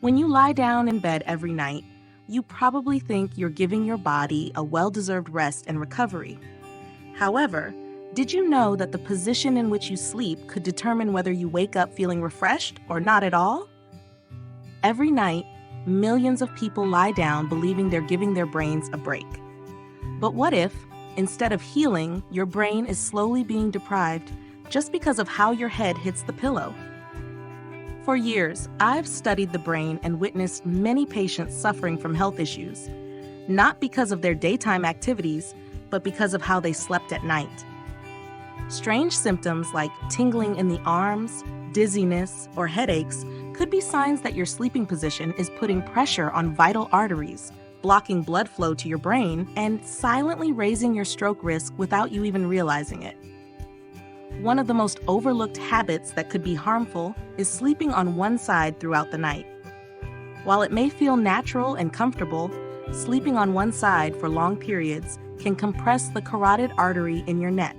When you lie down in bed every night, you probably think you're giving your body a well-deserved rest and recovery. However, did you know that the position in which you sleep could determine whether you wake up feeling refreshed or not at all? Every night, millions of people lie down believing they're giving their brains a break. But what if, instead of healing, your brain is slowly being deprived just because of how your head hits the pillow? For years, I've studied the brain and witnessed many patients suffering from health issues, not because of their daytime activities, but because of how they slept at night. Strange symptoms like tingling in the arms, dizziness, or headaches could be signs that your sleeping position is putting pressure on vital arteries, blocking blood flow to your brain, and silently raising your stroke risk without you even realizing it. One of the most overlooked habits that could be harmful is sleeping on one side throughout the night. While it may feel natural and comfortable, sleeping on one side for long periods can compress the carotid artery in your neck,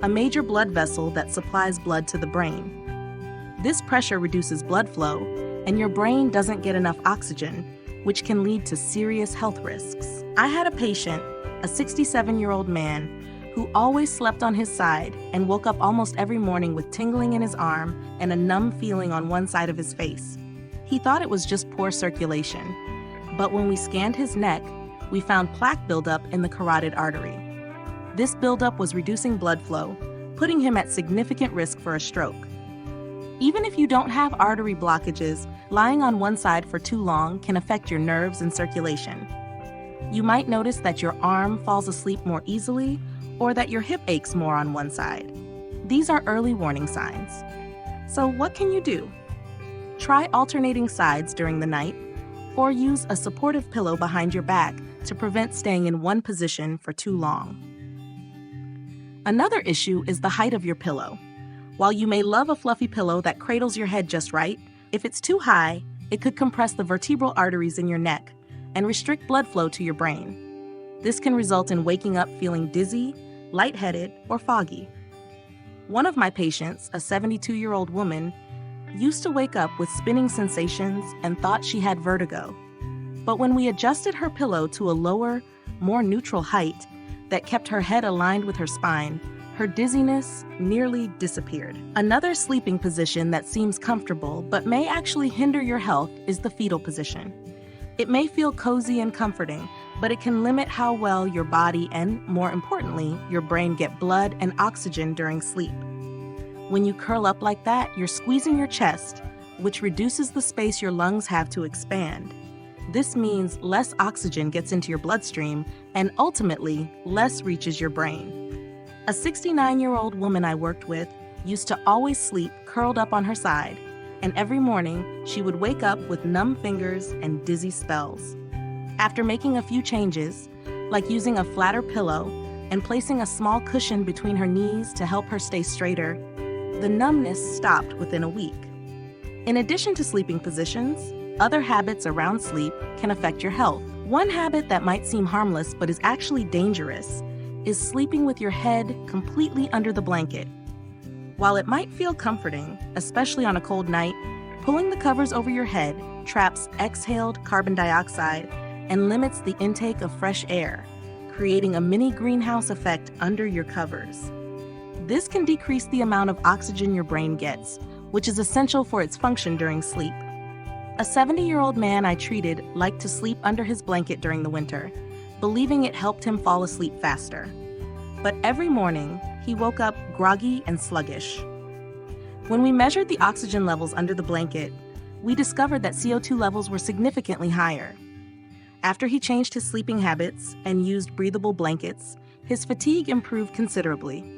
a major blood vessel that supplies blood to the brain. This pressure reduces blood flow, and your brain doesn't get enough oxygen, which can lead to serious health risks. I had a patient, a 67-year-old man, who always slept on his side and woke up almost every morning with tingling in his arm and a numb feeling on one side of his face. He thought it was just poor circulation, but when we scanned his neck, we found plaque buildup in the carotid artery. This buildup was reducing blood flow, putting him at significant risk for a stroke. Even if you don't have artery blockages, lying on one side for too long can affect your nerves and circulation. You might notice that your arm falls asleep more easily, or that your hip aches more on one side. These are early warning signs. So what can you do? Try alternating sides during the night, or use a supportive pillow behind your back to prevent staying in one position for too long. Another issue is the height of your pillow. While you may love a fluffy pillow that cradles your head just right, if it's too high, it could compress the vertebral arteries in your neck and restrict blood flow to your brain. This can result in waking up feeling dizzy, lightheaded, or foggy. One of my patients, a 72-year-old woman, used to wake up with spinning sensations and thought she had vertigo. But when we adjusted her pillow to a lower, more neutral height that kept her head aligned with her spine, her dizziness nearly disappeared. Another sleeping position that seems comfortable but may actually hinder your health is the fetal position. It may feel cozy and comforting, but it can limit how well your body and, more importantly, your brain get blood and oxygen during sleep. When you curl up like that, you're squeezing your chest, which reduces the space your lungs have to expand. This means less oxygen gets into your bloodstream and ultimately less reaches your brain. A 69-year-old woman I worked with used to always sleep curled up on her side, and every morning she would wake up with numb fingers and dizzy spells. After making a few changes, like using a flatter pillow and placing a small cushion between her knees to help her stay straighter, the numbness stopped within a week. In addition to sleeping positions, other habits around sleep can affect your health. One habit that might seem harmless but is actually dangerous is sleeping with your head completely under the blanket. While it might feel comforting, especially on a cold night, pulling the covers over your head traps exhaled carbon dioxide and limits the intake of fresh air, creating a mini greenhouse effect under your covers. This can decrease the amount of oxygen your brain gets, which is essential for its function during sleep. A 70-year-old man I treated liked to sleep under his blanket during the winter, believing it helped him fall asleep faster. But every morning, he woke up groggy and sluggish. When we measured the oxygen levels under the blanket, we discovered that CO2 levels were significantly higher. After he changed his sleeping habits and used breathable blankets, his fatigue improved considerably.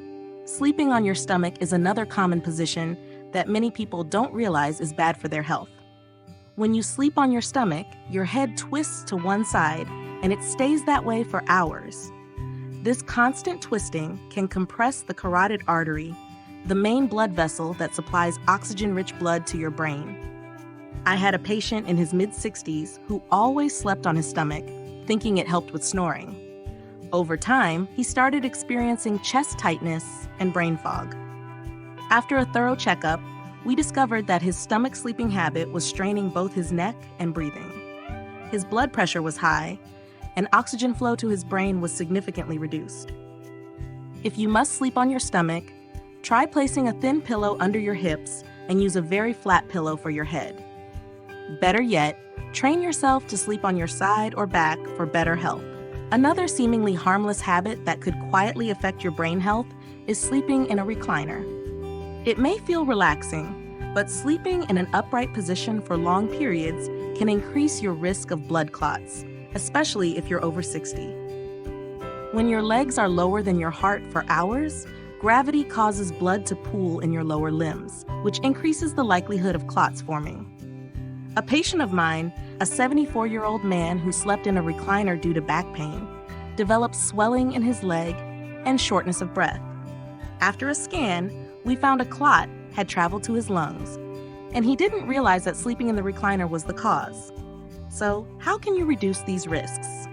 Sleeping on your stomach is another common position that many people don't realize is bad for their health. When you sleep on your stomach, your head twists to one side and it stays that way for hours. This constant twisting can compress the carotid artery, the main blood vessel that supplies oxygen-rich blood to your brain. I had a patient in his mid-60s who always slept on his stomach, thinking it helped with snoring. Over time, he started experiencing chest tightness and brain fog. After a thorough checkup, we discovered that his stomach sleeping habit was straining both his neck and breathing. His blood pressure was high, and oxygen flow to his brain was significantly reduced. If you must sleep on your stomach, try placing a thin pillow under your hips and use a very flat pillow for your head. Better yet, train yourself to sleep on your side or back for better health. Another seemingly harmless habit that could quietly affect your brain health is sleeping in a recliner. It may feel relaxing, but sleeping in an upright position for long periods can increase your risk of blood clots, especially if you're over 60. When your legs are lower than your heart for hours, gravity causes blood to pool in your lower limbs, which increases the likelihood of clots forming. A patient of mine, a 74-year-old man who slept in a recliner due to back pain, developed swelling in his leg and shortness of breath. After a scan, we found a clot had traveled to his lungs, and he didn't realize that sleeping in the recliner was the cause. So, how can you reduce these risks?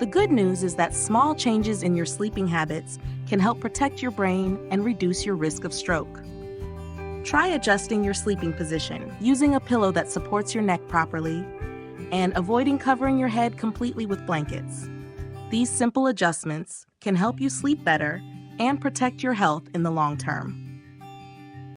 The good news is that small changes in your sleeping habits can help protect your brain and reduce your risk of stroke. Try adjusting your sleeping position, using a pillow that supports your neck properly, and avoiding covering your head completely with blankets. These simple adjustments can help you sleep better and protect your health in the long term.